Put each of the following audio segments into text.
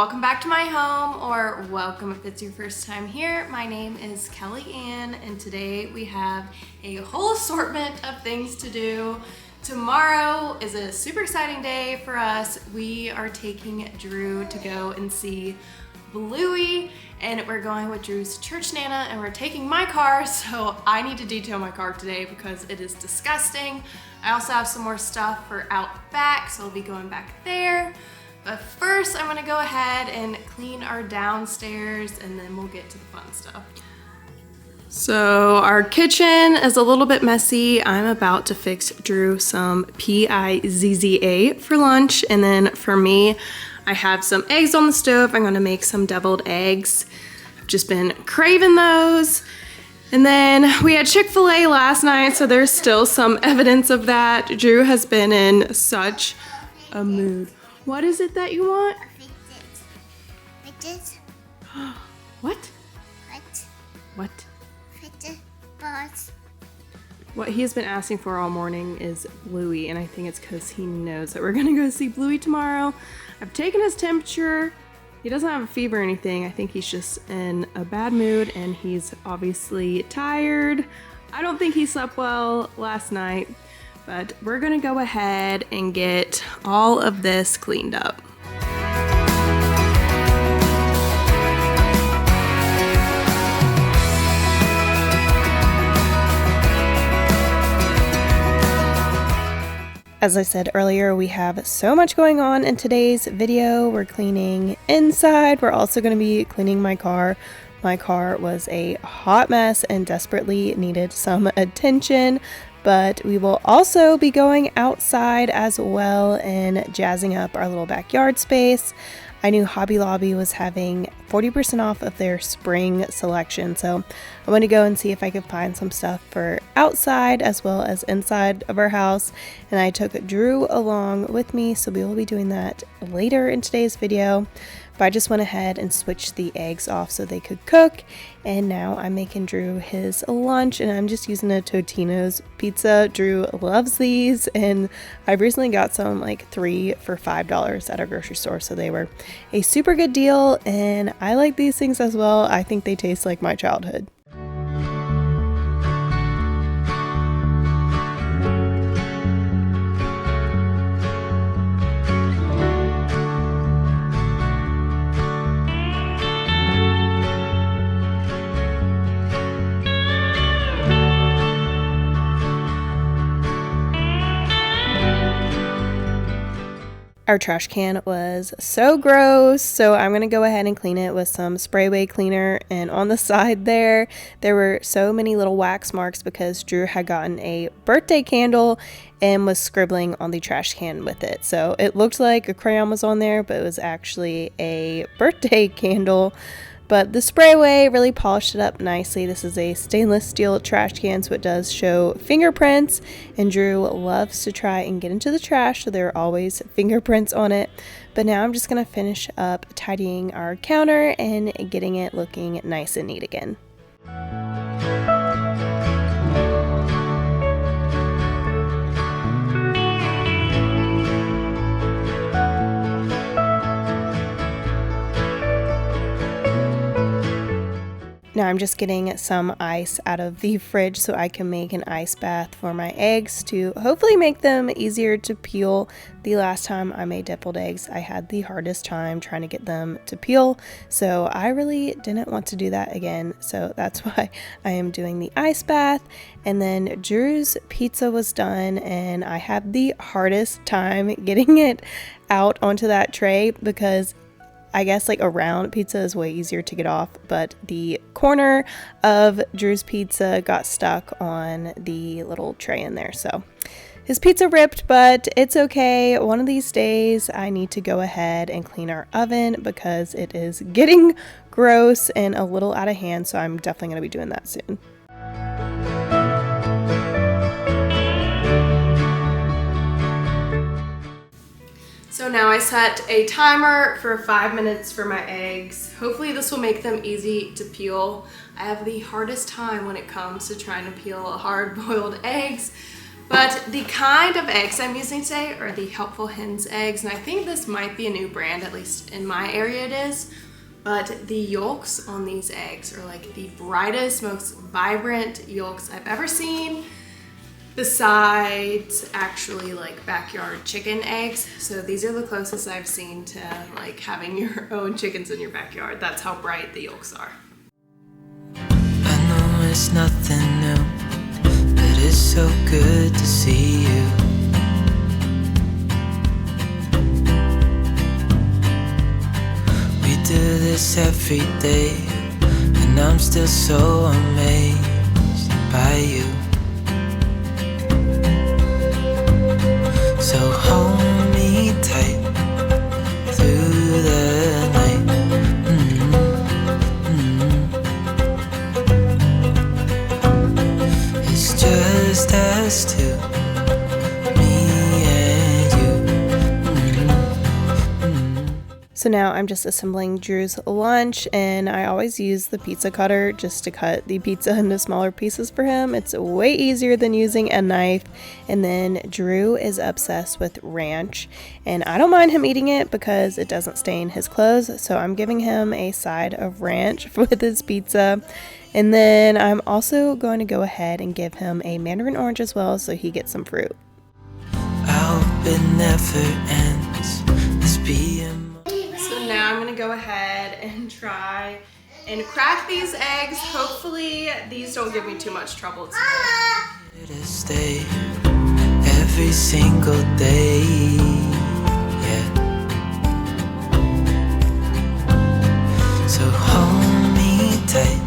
welcome back to my home, or welcome if it's your first time here. My name is Kelly Ann, and today we have a whole assortment of things to do. Tomorrow is a super exciting day for us. We are taking Drew to go and see Bluey, and we're going with Drew's church nana, and we're taking my car, so I need to detail my car today because it is disgusting. I also have some more stuff for out back, so I'll be going back there. But first, I'm gonna go ahead and clean our downstairs, and then we'll get to the fun stuff. So our kitchen is a little bit messy. I'm about to fix Drew some pizza for lunch, and then for me, I have some eggs on the stove. I'm gonna make some deviled eggs. I've just been craving those. And then we had Chick-fil-A last night, so there's still some evidence of that. Drew has been in such a mood. What is it that you want? Fidget. What? What? What? Fidget balls. What he has been asking for all morning is Bluey, and I think it's because he knows that we're gonna go see Bluey tomorrow. I've taken his temperature. He doesn't have a fever or anything. I think he's just in a bad mood, and he's obviously tired. I don't think he slept well last night. But we're gonna go ahead and get all of this cleaned up. As I said earlier, we have so much going on in today's video. We're cleaning inside. We're also gonna be cleaning my car. My car was a hot mess and desperately needed some attention. But we will also be going outside as well and jazzing up our little backyard space. I knew Hobby Lobby was having 40% off of their spring selection, so I want to go and see if I could find some stuff for outside as well as inside of our house. And I took Drew along with me, so we will be doing that later in today's video. But I just went ahead and switched the eggs off so they could cook. And now I'm making Drew his lunch, and I'm just using a Totino's pizza. Drew loves these, and I recently got some like 3 for $5 at our grocery store. So they were a super good deal, and I like these things as well. I think they taste like my childhood. Our trash can was so gross, so I'm going to go ahead and clean it with some spray cleaner. And on the side there were so many little wax marks because Drew had gotten a birthday candle and was scribbling on the trash can with it. So it looked like a crayon was on there, but it was actually a birthday candle. But the sprayway really polished it up nicely. This is a stainless steel trash can, so it does show fingerprints, and Drew loves to try and get into the trash, so there are always fingerprints on it. But now I'm just going to finish up tidying our counter and getting it looking nice and neat again. Now I'm just getting some ice out of the fridge so I can make an ice bath for my eggs to hopefully make them easier to peel. The last time I made deviled eggs, I had the hardest time trying to get them to peel, so I really didn't want to do that again. So that's why I am doing the ice bath. And then Drew's pizza was done, and I had the hardest time getting it out onto that tray because I guess like a round pizza is way easier to get off, but the corner of Drew's pizza got stuck on the little tray in there. So his pizza ripped, but it's okay. One of these days I need to go ahead and clean our oven because it is getting gross and a little out of hand. So I'm definitely going to be doing that soon. So now I set a timer for 5 minutes for my eggs. Hopefully this will make them easy to peel. I have the hardest time when it comes to trying to peel hard-boiled eggs, But the kind of eggs I'm using today are the Helpful Hens eggs, and I think this might be a new brand, at least in my area it is. But the yolks on these eggs are like the brightest, most vibrant yolks I've ever seen, besides actually like backyard chicken eggs. So these are the closest I've seen to like having your own chickens in your backyard. That's how bright the yolks are. I know it's nothing new, but it's so good to see you. We do this every day, and I'm still so amazed by you. So hold me tight through the night. It's just us two, me and you. So now I'm just assembling Drew's lunch, and I always use the pizza cutter just to cut the pizza into smaller pieces for him. It's way easier than using a knife. And then Drew is obsessed with ranch, and I don't mind him eating it because it doesn't stain his clothes. So I'm giving him a side of ranch with his pizza. And then I'm also going to go ahead and give him a mandarin orange as well, so he gets some fruit. I hope it never ends. This being So now I'm gonna go ahead and try and crack these eggs. Hopefully these don't give me too much trouble today. here to stay every single day. Yeah. So hold me tight.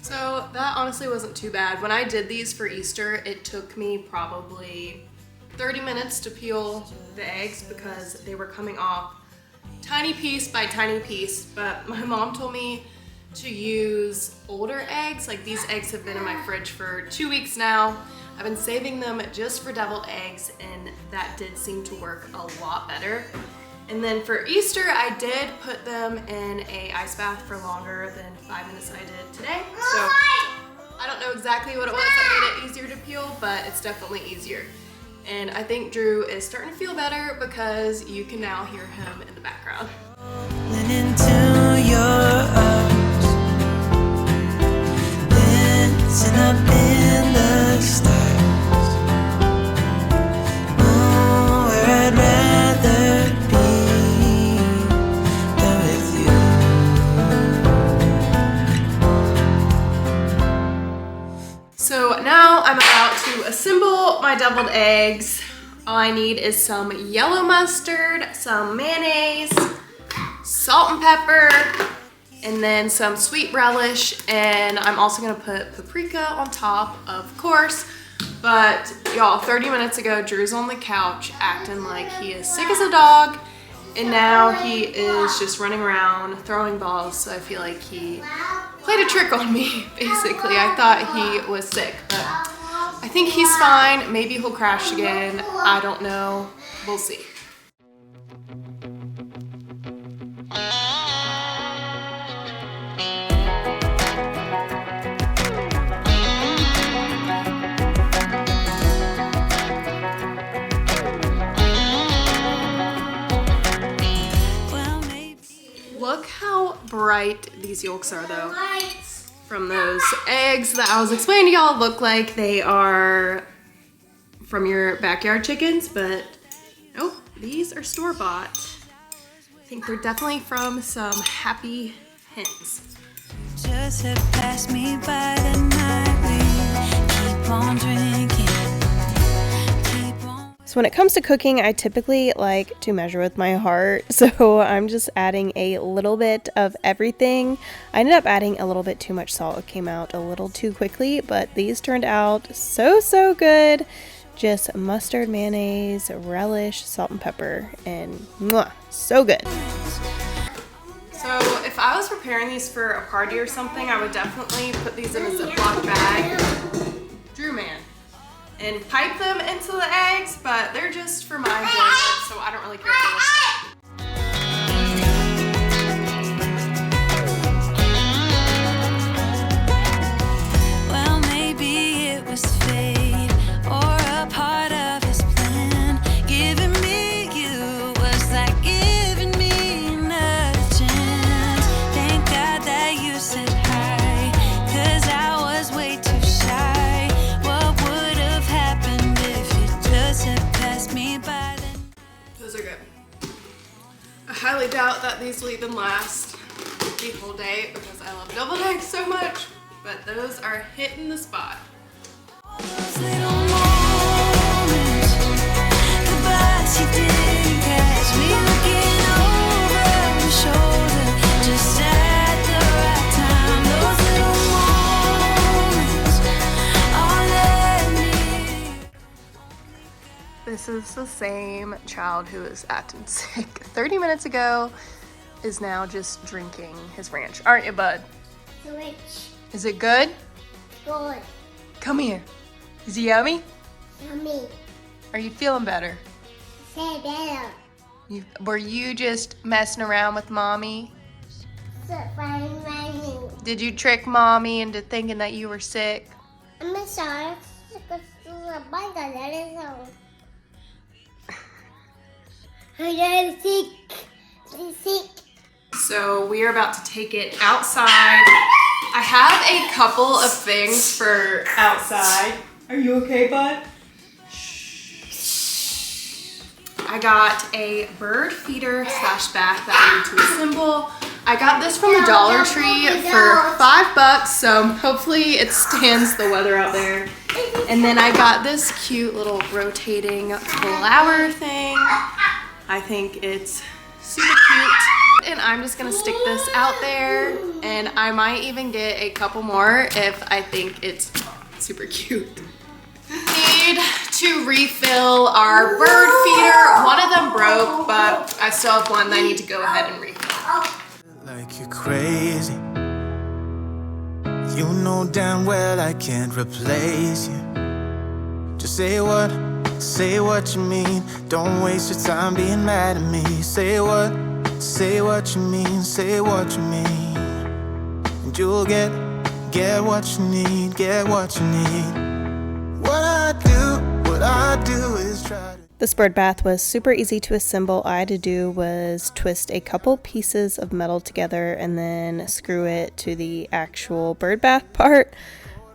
So that honestly wasn't too bad. When I did these for Easter, it took me probably 30 minutes to peel the eggs because they were coming off tiny piece by tiny piece. But my mom told me to use older eggs. Like, these eggs have been in my fridge for 2 weeks now. I've been saving them just for deviled eggs, and that did seem to work a lot better. And then for Easter, I did put them in a ice bath for longer than 5 minutes I did today. So I don't know exactly what it was that made it easier to peel, but it's definitely easier. And I think Drew is starting to feel better because you can now hear him in the background. Into your arms, dancing up in the stars. Oh, where I'd rather be than with you. So now I'm about to assemble my deviled eggs. All I need is some yellow mustard, some mayonnaise, salt and pepper, and then some sweet relish. And I'm also gonna put paprika on top, of course. But y'all, 30 minutes ago, Drew's on the couch acting like he is sick as a dog. And now he is just running around throwing balls. So I feel like he played a trick on me, basically. I thought he was sick, but I think he's fine. Maybe he'll crash again. I don't know. We'll see. Look how bright these yolks are, though. From those eggs that I was explaining to y'all, look like they are from your backyard chickens, but nope, these are store-bought. I think they're definitely from some happy hens. Just have passed me by the night. We keep on drinking. So when it comes to cooking, I typically like to measure with my heart. So I'm just adding a little bit of everything. I ended up adding a little bit too much salt. It came out a little too quickly, but these turned out so good. Just mustard, mayonnaise, relish, salt and pepper, and mwah, so good. So if I was preparing these for a party or something, I would definitely put these in a Ziploc bag. Drew man. And pipe them into the eggs, but they're just for my enjoyment, so I don't really care for this. Well, maybe it was these will even last the whole day because I love deviled eggs so much, but those are hitting the spot. This is the same child who is acting sick 30 minutes ago is now just drinking his ranch. Aren't you, bud? Rich. Is it good? Good. Come here. Is it yummy? Yummy. Are you feeling better? Say better. Were you just messing around with mommy? Running. Did you trick mommy into thinking that you were sick? I'm sorry. I'm sick. I'm sick. So we are about to take it outside. I have a couple of things for outside. Are you okay, bud? I got a bird feeder slash bath that I need to assemble. I got this from the Dollar Tree for $5, so hopefully it stands the weather out there. And then I got this cute little rotating flower thing. I think it's super cute. And I'm just gonna stick this out there, and I might even get a couple more if I think it's super cute. Need to refill our bird feeder. One of them broke, but I still have one that I need to go ahead and refill. Like you're crazy. You know damn well I can't replace you. Just say what you mean. Don't waste your time being mad at me. Say what you mean, say what you mean. And you'll get what you need, get what you need. What I do is try to... This bird bath was super easy to assemble. All I had to do was twist a couple pieces of metal together and then screw it to the actual bird bath part.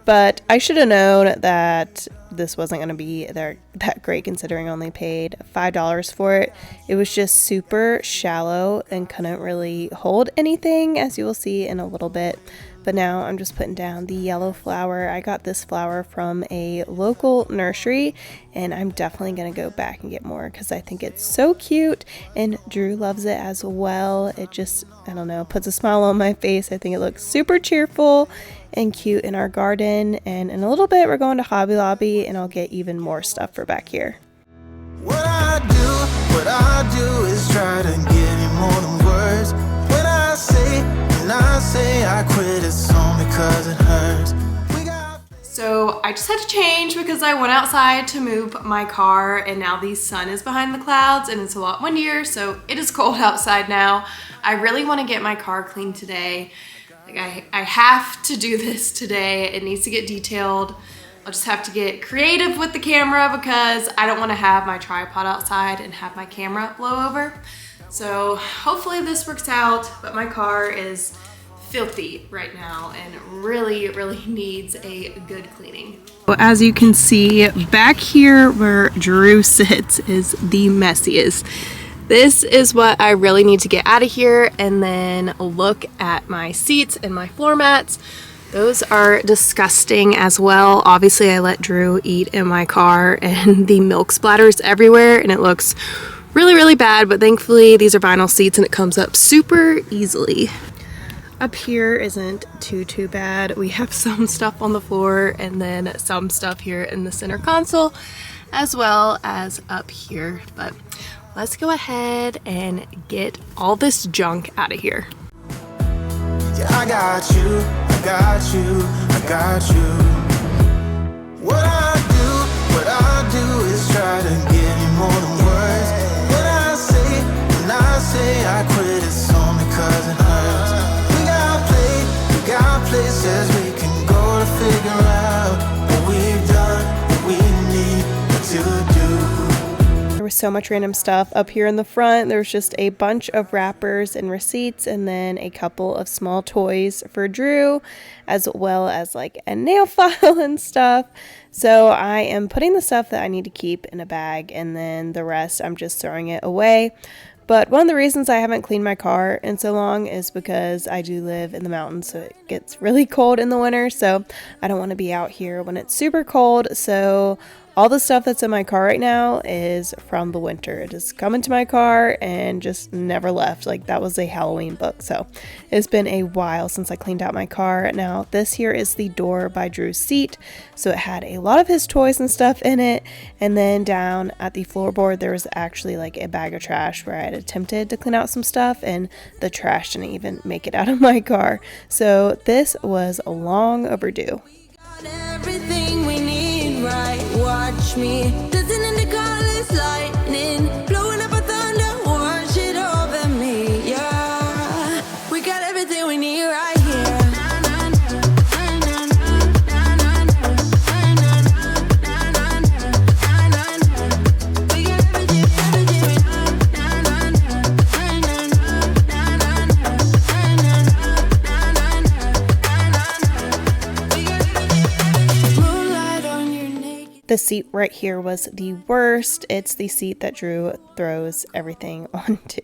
But I should have known that this wasn't going to be that great considering I only paid $5 for it. It was just super shallow and couldn't really hold anything, as you will see in a little bit. But now I'm just putting down the yellow flower. I got this flower from a local nursery, and I'm definitely going to go back and get more because I think it's so cute, and Drew loves it as well. It just, I don't know, puts a smile on my face. I think it looks super cheerful and cute in our garden, and in a little bit we're going to Hobby Lobby and I'll get even more stuff for back here. What I do is try to give you more than words. When I say I quit, it's only because it hurts. So I just had to change because I went outside to move my car, and now the sun is behind the clouds and it's a lot windier, so it is cold outside now. I really want to get my car cleaned today. Like I have to do this today. It needs to get detailed. I'll just have to get creative with the camera because I don't want to have my tripod outside and have my camera blow over. So hopefully this works out, but my car is filthy right now and really needs a good cleaning. As you can see, back here where Drew sits is the messiest. This is what I really need to get out of here, and then look at my seats and my floor mats. Those are disgusting as well. Obviously I let Drew eat in my car and the milk splatters everywhere and it looks really bad, but thankfully these are vinyl seats and it comes up super easily. Up here isn't too bad. We have some stuff on the floor and then some stuff here in the center console as well as up here, but let's go ahead and get all this junk out of here. Yeah, I got you. What I do is try to give you more than words. When I say I quit, it's only cause it hurts. We got places we can go to figure out what we've done, what we need to do. There was so much random stuff up here in the front. There was just a bunch of wrappers and receipts, and then a couple of small toys for Drew, as well as like a nail file and stuff. So I am putting the stuff that I need to keep in a bag, and then the rest I'm just throwing it away. But one of the reasons I haven't cleaned my car in so long is because I do live in the mountains, so it gets really cold in the winter. So I don't want to be out here when it's super cold. So all the stuff that's in my car right now is from the winter. It has come into my car and just never left. Like, that was a Halloween book. So it's been a while since I cleaned out my car. Now, this here is the door by Drew's seat. So it had a lot of his toys and stuff in it. And then down at the floorboard, there was actually like a bag of trash where I had attempted to clean out some stuff and the trash didn't even make it out of my car. So this was long overdue. Everything we need, right? Watch me dancing in the colors, lightning blowing up a thunder. Watch it over me, yeah. We got everything we need right here. The seat right here was the worst. It's the seat that Drew throws everything onto.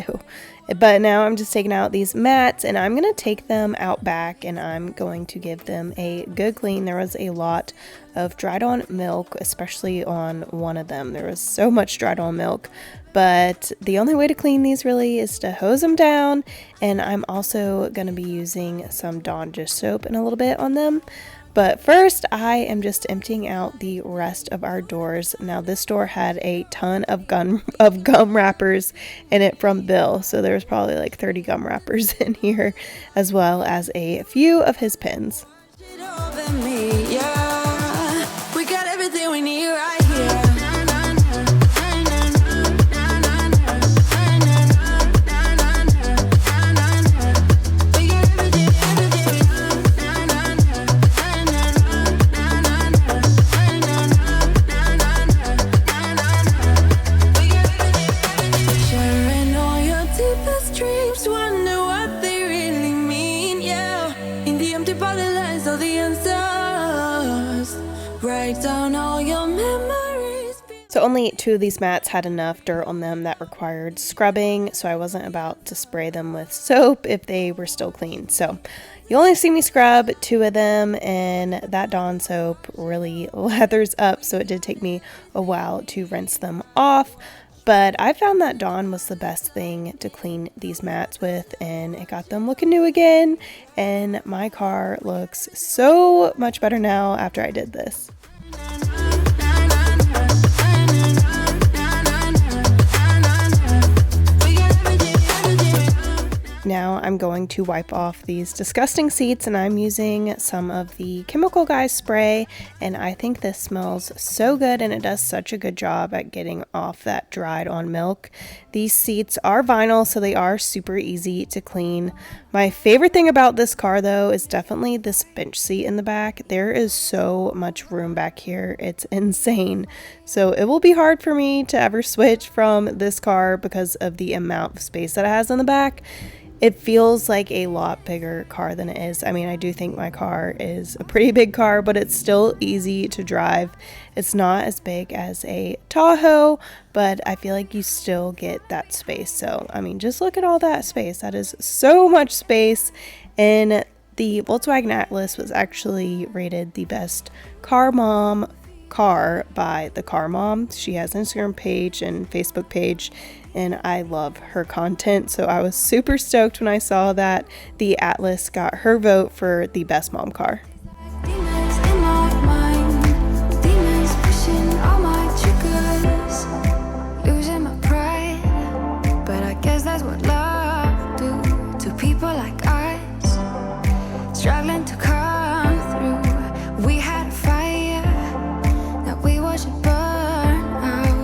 But now I'm just taking out these mats and I'm going to take them out back and I'm going to give them a good clean. There was a lot of dried on milk, especially on one of them. There was so much dried on milk. But the only way to clean these really is to hose them down. And I'm also going to be using some Dawn dish soap in a little bit on them. But first, I am just emptying out the rest of our doors. Now, this door had a ton of gum wrappers in it from Bill. So there's probably like 30 gum wrappers in here, as well as a few of his pins. We got everything we need right here. So only 2 of these mats had enough dirt on them that required scrubbing, so I wasn't about to spray them with soap if they were still clean. So you only see me scrub 2 of them, and that Dawn soap really lathers up, so it did take me a while to rinse them off. But I found that Dawn was the best thing to clean these mats with, and it got them looking new again, and my car looks so much better now after I did this. Now I'm going to wipe off these disgusting seats and I'm using some of the Chemical Guy spray, and I think this smells so good and it does such a good job at getting off that dried on milk. These seats are vinyl, so they are super easy to clean. My favorite thing about this car though is definitely this bench seat in the back. There is so much room back here, it's insane. So it will be hard for me to ever switch from this car because of the amount of space that it has in the back. It feels like a lot bigger car than it is. I mean, I do think my car is a pretty big car, but it's still easy to drive. It's not as big as a Tahoe, but I feel like you still get that space. So, I mean, just look at all that space. That is so much space. And the Volkswagen Atlas was actually rated the best car mom car by the Car Mom. She has an Instagram page and Facebook page, and I love her content, so I was super stoked when I saw that the Atlas got her vote for the best mom car. Demons in my mind, demons pushing all my triggers, losing my pride, but I guess that's what love do to people like us, struggling to come through. We had a fire that we watched it burn out.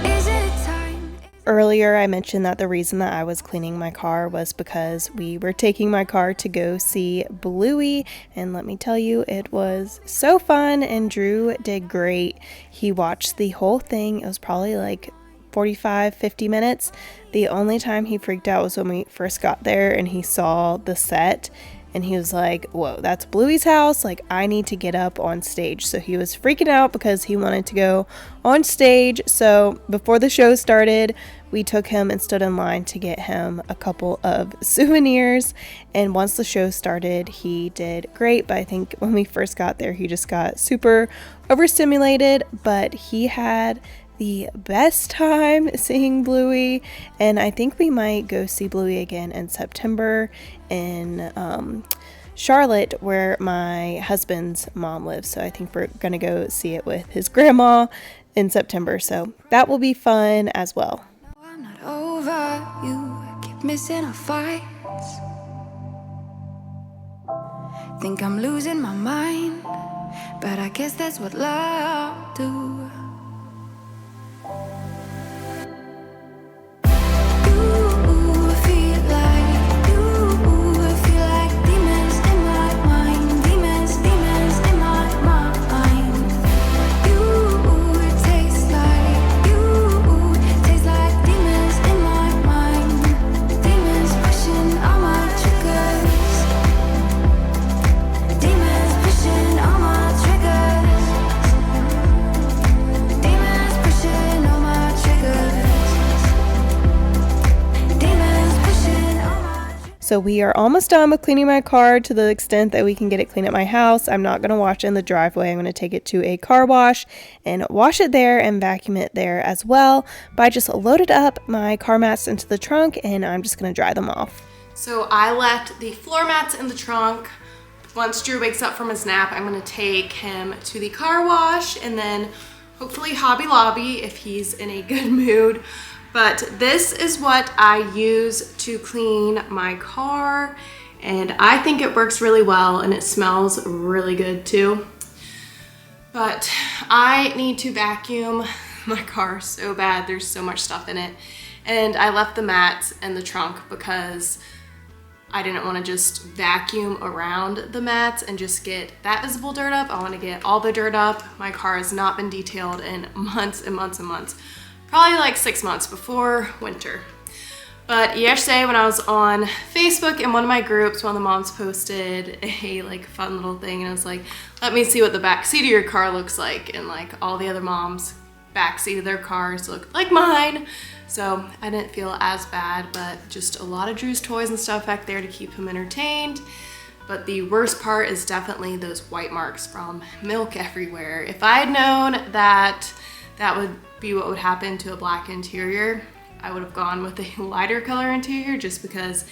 Is it a time? Earlier, I mentioned that the reason that I was cleaning my car was because we were taking my car to go see Bluey, and let me tell you, it was so fun, and Drew did great. He watched the whole thing. It was probably like 45-50 minutes. The only time he freaked out was when we first got there and he saw the set, and he was like, whoa, that's Bluey's house, like I need to get up on stage. So he was freaking out because he wanted to go on stage. So before the show started, we took him and stood in line to get him a couple of souvenirs, and once the show started he did great. But I think when we first got there he just got super overstimulated, but he had the best time seeing Bluey, and I think we might go see Bluey again in September in Charlotte, where my husband's mom lives. So I think we're gonna go see it with his grandma in September, so that will be fun as well. I'm not over you, keep missing our fights. Think I'm losing my mind, but I guess that's what love do. So we are almost done with cleaning my car to the extent that we can get it clean at my house. I'm not going to wash it in the driveway. I'm going to take it to a car wash and wash it there and vacuum it there as well. But I just loaded up my car mats into the trunk and I'm just going to dry them off. So I left the floor mats in the trunk. Once Drew wakes up from his nap, I'm going to take him to the car wash and then hopefully Hobby Lobby if he's in a good mood. But this is what I use to clean my car, and I think it works really well and it smells really good too. But I need to vacuum my car so bad. There's so much stuff in it. And I left the mats in the trunk because I didn't want to just vacuum around the mats and just get that visible dirt up. I want to get all the dirt up. My car has not been detailed in months and months and months. Probably like 6 months before winter. But yesterday when I was on Facebook in one of my groups, one of the moms posted a like fun little thing and I was like, let me see what the back seat of your car looks like. And like all the other moms' back seat of their cars looked like mine. So I didn't feel as bad, but just a lot of Drew's toys and stuff back there to keep him entertained. But the worst part is definitely those white marks from milk everywhere. If I had known that that would be what would happen to a black interior, I would have gone with a lighter color interior just because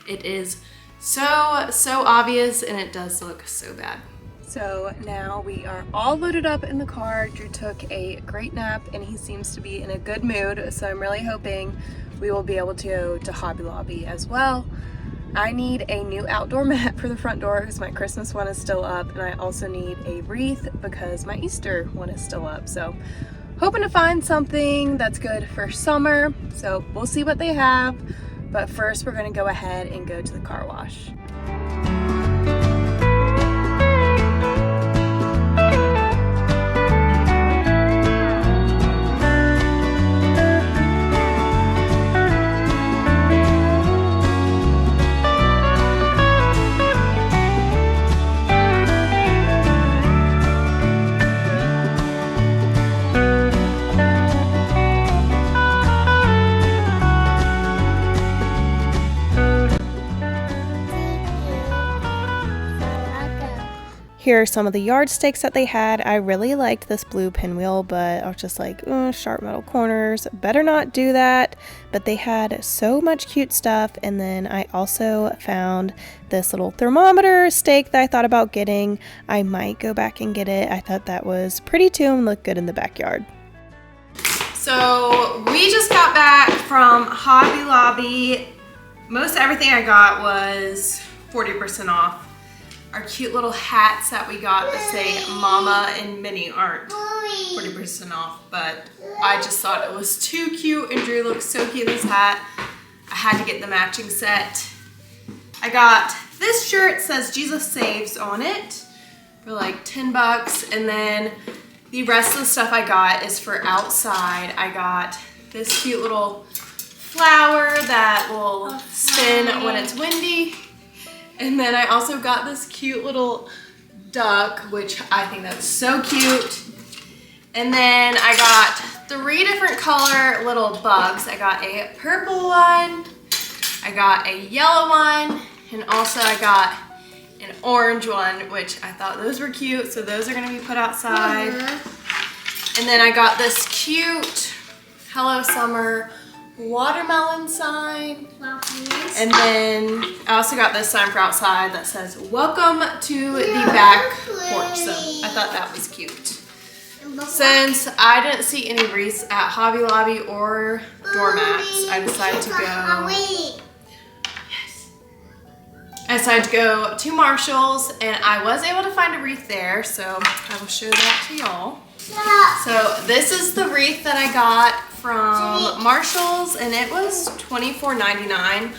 it is so obvious and it does look so bad. So now we are all loaded up in the car. Drew took a great nap and he seems to be in a good mood, so I'm really hoping we will be able to go to Hobby Lobby as well. I need a new outdoor mat for the front door because my Christmas one is still up, and I also need a wreath because my Easter one is still up. So hoping to find something that's good for summer, so we'll see what they have. But first we're gonna go ahead and go to the car wash. Here are some of the yardsticks that they had. I really liked this blue pinwheel, but I was just like, sharp metal corners, better not do that. But they had so much cute stuff. And then I also found this little thermometer stake that I thought about getting. I might go back and get it. I thought that was pretty too and looked good in the backyard. So we just got back from Hobby Lobby. Most everything I got was 40% off. Our cute little hats that we got that say Mama and Minnie aren't 40% off, but I just thought it was too cute and Drew looks so cute in this hat. I had to get the matching set. I got this shirt, says Jesus Saves on it for like 10 bucks, and then the rest of the stuff I got is for outside. I got this cute little flower that will spin when it's windy. And then I also got this cute little duck, which I think that's so cute. And then I got 3 different color little bugs. I got a purple one, I got a yellow one, and also I got an orange one, which I thought those were cute, so those are gonna be put outside. And then I got this cute Hello Summer watermelon sign. And then I also got this sign for outside that says, welcome to the back porch. So I thought that was cute. Since I didn't see any wreaths at Hobby Lobby or doormats, I decided to go to Marshall's, and I was able to find a wreath there, so I will show that to y'all. So this is the wreath that I got from Marshall's, and it was $24.99,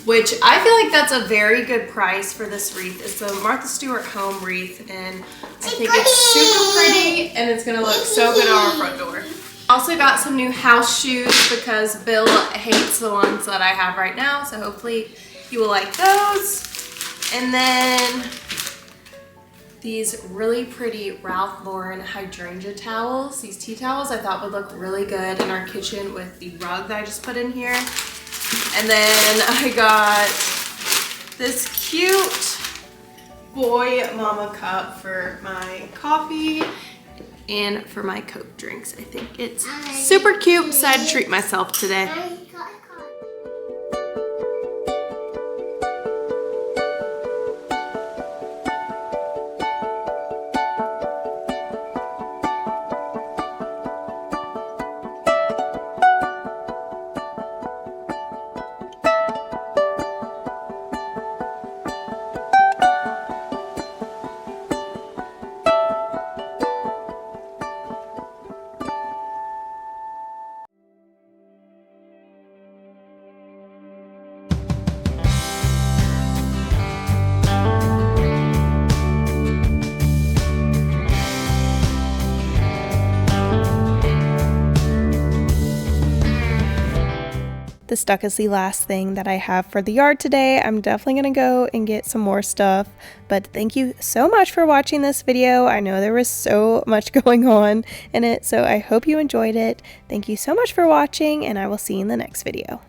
which I feel like that's a very good price for this wreath. It's a Martha Stewart home wreath, and I think it's super pretty, and it's gonna look so good on our front door. Also got some new house shoes because Bill hates the ones that I have right now, so hopefully he will like those. And then these really pretty Ralph Lauren hydrangea towels. These tea towels I thought would look really good in our kitchen with the rug that I just put in here. And then I got this cute boy mama cup for my coffee and for my Coke drinks. I think it's super cute. Decided to treat myself today. The stuck is the last thing that I have for the yard today. I'm definitely going to go and get some more stuff, but thank you so much for watching this video. I know there was so much going on in it, so I hope you enjoyed it. Thank you so much for watching, and I will see you in the next video.